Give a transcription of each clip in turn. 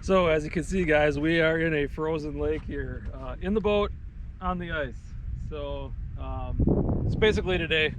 So as you can see, guys, we are in a frozen lake here, in the boat on the ice. So it's basically today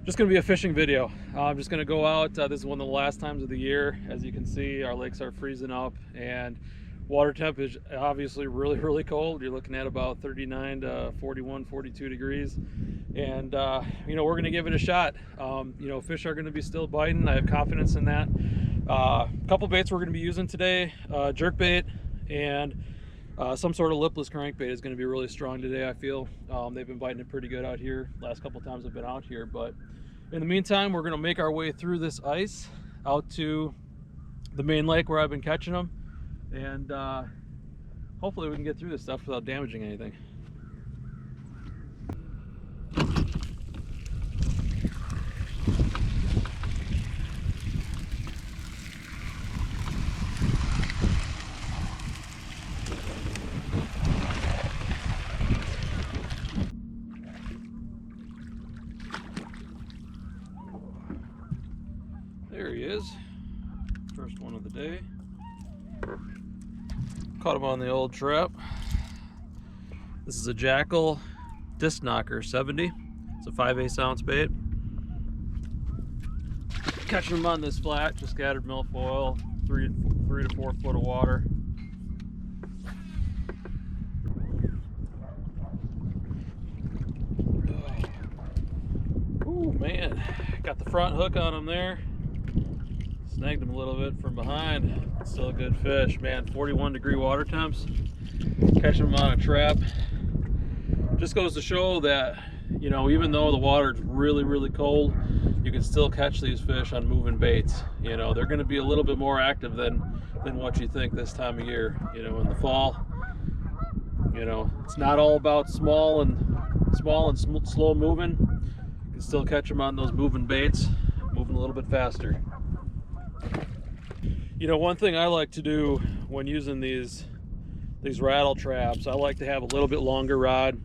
just gonna be a fishing video. I'm just gonna go out. This is one of the last times of the year. As you can see, our lakes are freezing up and water temp is obviously really cold. You're looking at about 39 to 41, 42 degrees. And you know, we're gonna give it a shot. You know, fish are gonna be still biting. I have confidence in that. A couple baits we're gonna be using today, jerk bait and some sort of lipless crankbait is gonna be really strong today, I feel. They've been biting it pretty good out here last couple times I've been out here, but in the meantime, we're gonna make our way through this ice out to the main lake where I've been catching them, and hopefully we can get through this stuff without damaging anything. There he is, first one of the day. Caught him on the old trap. This is a Jackal Disc Knocker 70. It's a 5/8 ounce bait. Catching him on this flat, just scattered milfoil, 3 to 4 foot of water. Oh man, got the front hook on him there. Snagged him a little bit from behind. Still a good fish, man. 41-degree water temps. Catching him on a trap. Just goes to show that, you know, even though the water is really cold, you can still catch these fish on moving baits. You know, they're going to be a little bit more active than what you think this time of year. You know, in the fall, you know, it's not all about small and slow moving. You can still catch them on those moving baits, moving a little bit faster. You know, one thing I like to do when using these rattle traps, I like to have a little bit longer rod.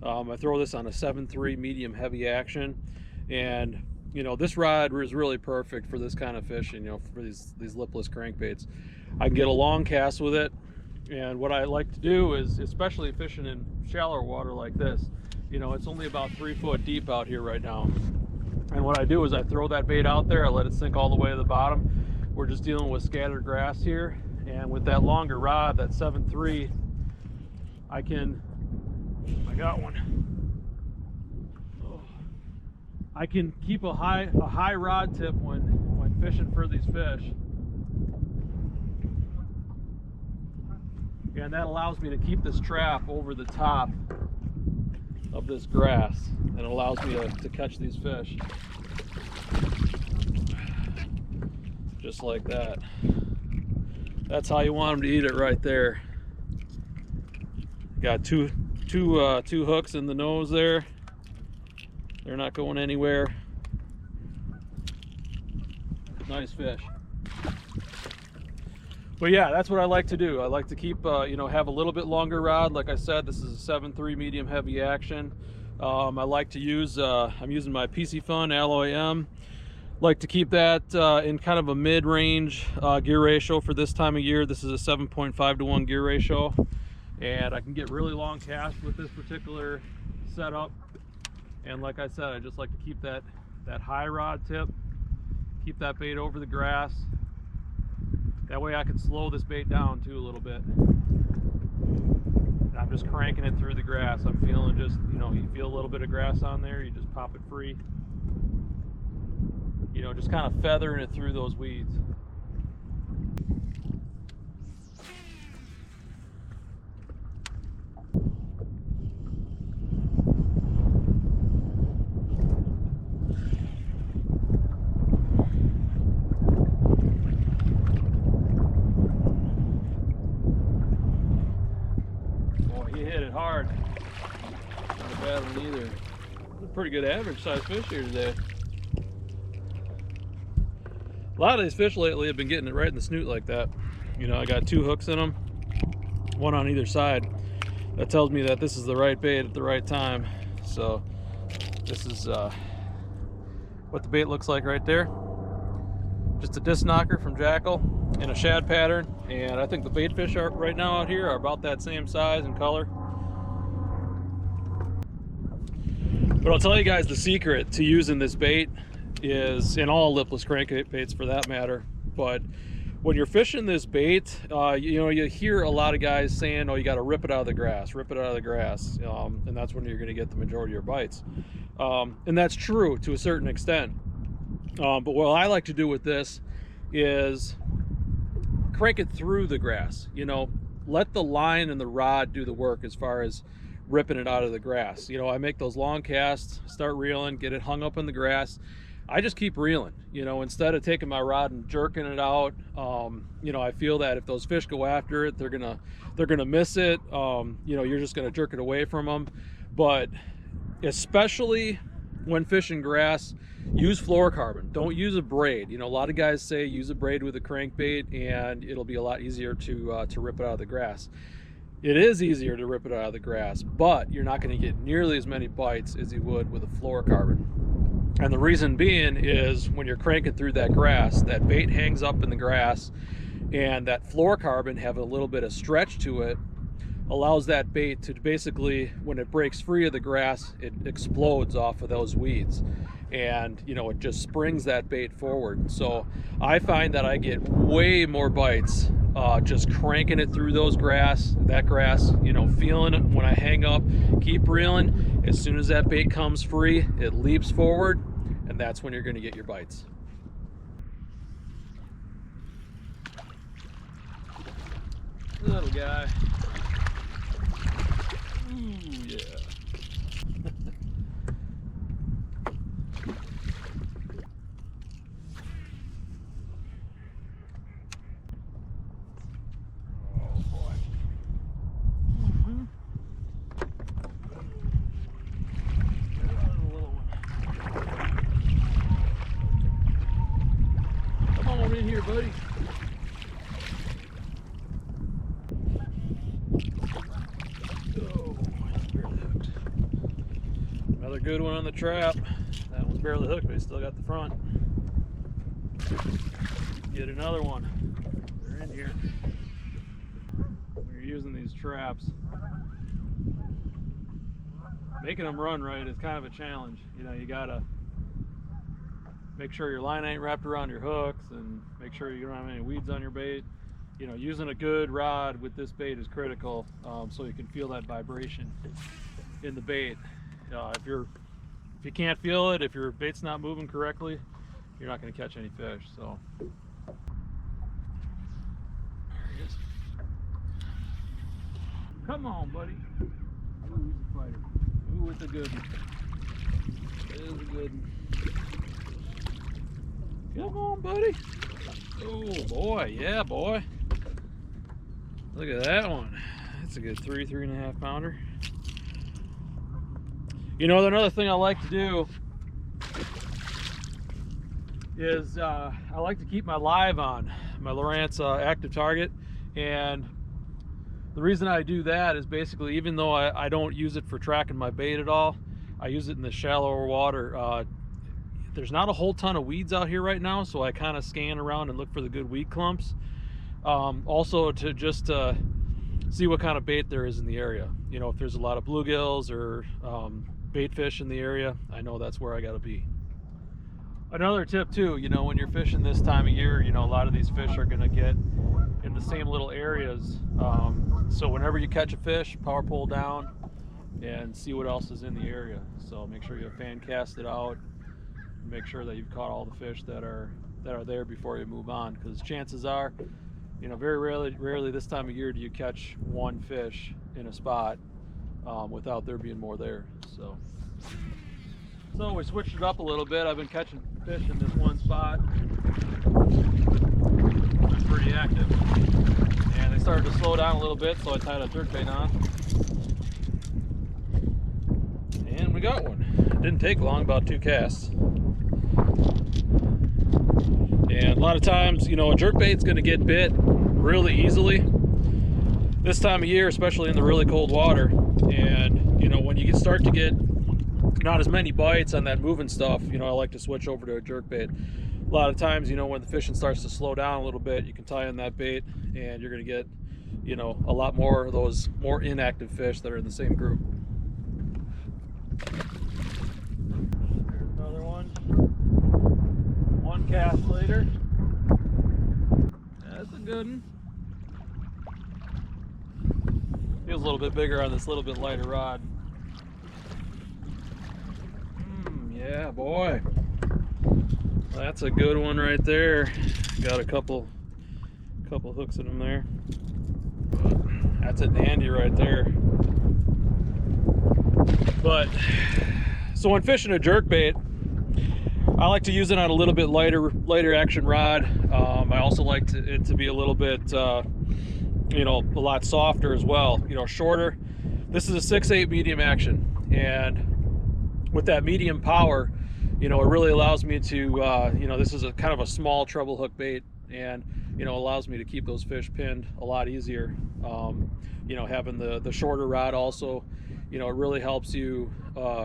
I throw this on a 7.3 medium heavy action, and you know, this rod is really perfect for this kind of fishing. You know, for these lipless crankbaits, I can get a long cast with it. And what I like to do is, especially fishing in shallower water like this, you know, it's only about 3 foot deep out here right now. And what I do is I throw that bait out there, I let it sink all the way to the bottom. We're just dealing with scattered grass here, and with that longer rod, that 7.3, I got one. Oh, I can keep a high rod tip when fishing for these fish, and that allows me to keep this trap over the top of this grass, and it allows me to catch these fish. Just like that. That's how you want them to eat it right there. Got two hooks in the nose there. They're not going anywhere. Nice fish. But yeah, that's what I like to do. I like to keep, you know, have a little bit longer rod. Like I said, this is a 7.3 medium heavy action. I like to use, I'm using my Piscifun Alloy M. Like to keep that in kind of a mid-range gear ratio for this time of year. This is a 7.5 to 1 gear ratio, and I can get really long casts with this particular setup. And like I said, I just like to keep that high rod tip, keep that bait over the grass. That way I can slow this bait down too a little bit. And I'm just cranking it through the grass. I'm feeling just, you know, you feel a little bit of grass on there, you just pop it free. You know, just kind of feathering it through those weeds. Boy, he hit it hard. Not a bad one either. It's a pretty good average size fish here today. A lot of these fish lately have been getting it right in the snoot like that. You know, I got 2 hooks in them, one on either side. That tells me that this is the right bait at the right time. So this is what the bait looks like right there. just a disc knocker from Jackal in a shad pattern, and I think the bait fish are right now out here are about that same size and color. But I'll tell you guys the secret to using this bait is, in all lipless crankbait baits for that matter, but when you're fishing this bait, you know, you hear a lot of guys saying, oh, you got to rip it out of the grass, rip it out of the grass, and that's when you're going to get the majority of your bites. And that's true to a certain extent. But what I like to do with this is crank it through the grass. You know, let the line and the rod do the work as far as ripping it out of the grass. You know, I make those long casts, start reeling, get it hung up in the grass. I just keep reeling, you know, instead of taking my rod and jerking it out. You know, I feel that if those fish go after it, they're gonna miss it. You know, you're just gonna jerk it away from them. But especially when fishing grass, use fluorocarbon. Don't use a braid. You know, a lot of guys say use a braid with a crankbait and it'll be a lot easier to rip it out of the grass. It is easier to rip it out of the grass, but you're not going to get nearly as many bites as you would with a fluorocarbon. And the reason being is when you're cranking through that grass, that bait hangs up in the grass, and that fluorocarbon have a little bit of stretch to it, allows that bait to basically, when it breaks free of the grass, it explodes off of those weeds. And, you know, it just springs that bait forward. So I find that I get way more bites just cranking it through that grass, you know, feeling it when I hang up, keep reeling. As soon as that bait comes free, it leaps forward, and that's when you're going to get your bites. Little guy. Ooh, yeah. In here, buddy. Oh, barely hooked. Another good one on the trap. That one's barely hooked, but he still got the front. Get another one. They're in here. When you're using these traps, making them run right is kind of a challenge. You know, you gotta make sure your line ain't wrapped around your hooks, and make sure you don't have any weeds on your bait. You know, using a good rod with this bait is critical, so you can feel that vibration in the bait. If you can't feel it, if your bait's not moving correctly, you're not going to catch any fish. So there he is. Come on, buddy. Ooh, he's a fighter. Ooh, it's a good one. It is a good one. Come on, buddy. Oh boy, yeah, boy. Look at that one. That's a good 3.5 pounder. You know, another thing I like to do is I like to keep my live on, my Lowrance active target. And the reason I do that is basically, even though I don't use it for tracking my bait at all, I use it in the shallower water. There's not a whole ton of weeds out here right now, so I kind of scan around and look for the good weed clumps. Also to just see what kind of bait there is in the area. You know, if there's a lot of bluegills or bait fish in the area, I know that's where I gotta be. Another tip too, you know, when you're fishing this time of year, you know, a lot of these fish are gonna get in the same little areas. So whenever you catch a fish, power pole down and see what else is in the area. So make sure you fan cast it out. Make sure that you've caught all the fish that are there before you move on, because chances are, you know, very rarely this time of year do you catch one fish in a spot without there being more there. So we switched it up a little bit. I've been catching fish in this one spot. It's pretty active, and they started to slow down a little bit, so I tied a jerk bait on, and we got one. It didn't take long, about 2 casts. And a lot of times, you know, a jerkbait's going to get bit really easily this time of year, especially in the really cold water. And, you know, when you start to get not as many bites on that moving stuff, you know, I like to switch over to a jerkbait. a lot of times, you know, when the fishing starts to slow down a little bit, you can tie in that bait and you're going to get, you know, a lot more of those more inactive fish that are in the same group. There's another one. One cast later. That's a good one. Feels a little bit bigger on this little bit lighter rod. Yeah, boy. That's a good one right there. Got a couple hooks in them there. That's a dandy right there. But so when fishing a jerkbait, I like to use it on a little bit lighter action rod. I also like it to be a little bit, you know, a lot softer as well. You know, shorter. This is a 6/8 medium action, and with that medium power, you know, it really allows me to, you know, this is a kind of a small treble hook bait, and you know, allows me to keep those fish pinned a lot easier. You know, having the shorter rod also, you know, it really helps you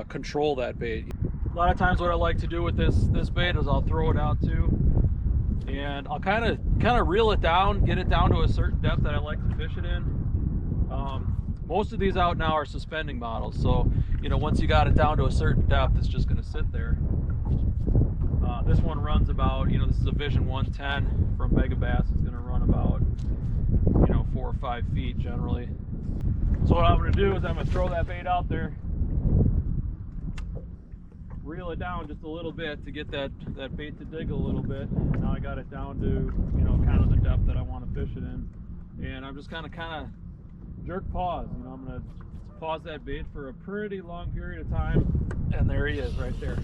control that bait. A lot of times what I like to do with this bait is I'll throw it out too, and I'll kind of reel it down, get it down to a certain depth that I like to fish it in. Most of these out now are suspending models, so you know, once you got it down to a certain depth, it's just going to sit there. This one runs about, you know, this is a Vision 110 from Mega Bass. It's going to run about, you know, 4 or 5 feet generally. So what I'm going to do is I'm going to throw that bait out there, reel it down just a little bit to get that bait to dig a little bit. Now I got it down to, you know, kind of the depth that I want to fish it in, and I'm just kind of jerk pause. You know, I'm going to pause that bait for a pretty long period of time, and there he is right there.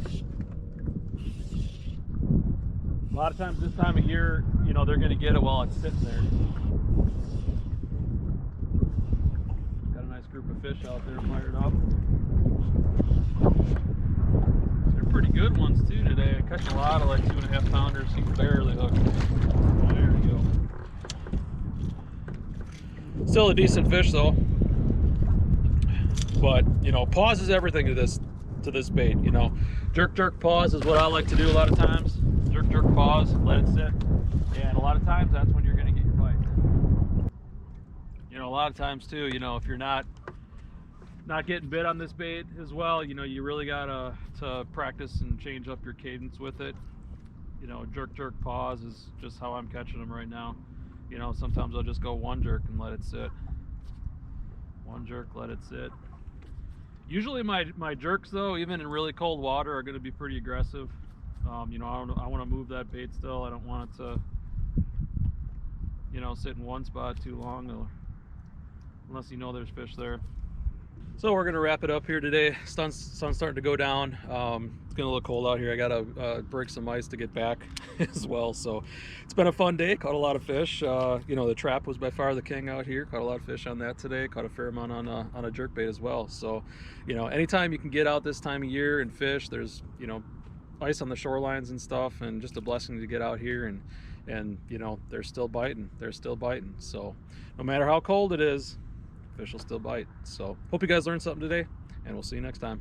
A lot of times this time of year, you know, they're going to get it while it's sitting there. Got a nice group of fish out there fired up. They're pretty good ones too today. I catch a lot of like 2.5 pounders. You can barely hook. There you go. Still a decent fish though. But you know, pause is everything to this bait. You know, jerk pause is what I like to do a lot of times. Jerk pause, let it sit, and a lot of times that's when you're going to get your bite. You know, a lot of times too, you know, if you're not getting bit on this bait as well, you know, you really got to practice and change up your cadence with it. You know, jerk pause is just how I'm catching them right now. You know, sometimes I'll just go one jerk and let it sit. One jerk, let it sit. Usually my jerks though, even in really cold water, are going to be pretty aggressive. You know, I want to move that bait still. I don't want it to, you know, sit in one spot too long, unless you know there's fish there. So we're gonna wrap it up here today. Sun's starting to go down. It's gonna look cold out here. I gotta break some ice to get back as well. So it's been a fun day. Caught a lot of fish. You know, the trap was by far the king out here. Caught a lot of fish on that today. Caught a fair amount on a jerkbait as well. So, you know, anytime you can get out this time of year and fish, there's, you know, ice on the shorelines and stuff, and just a blessing to get out here and you know, they're still biting. So no matter how cold it is, fish will still bite. So hope you guys learned something today, and we'll see you next time.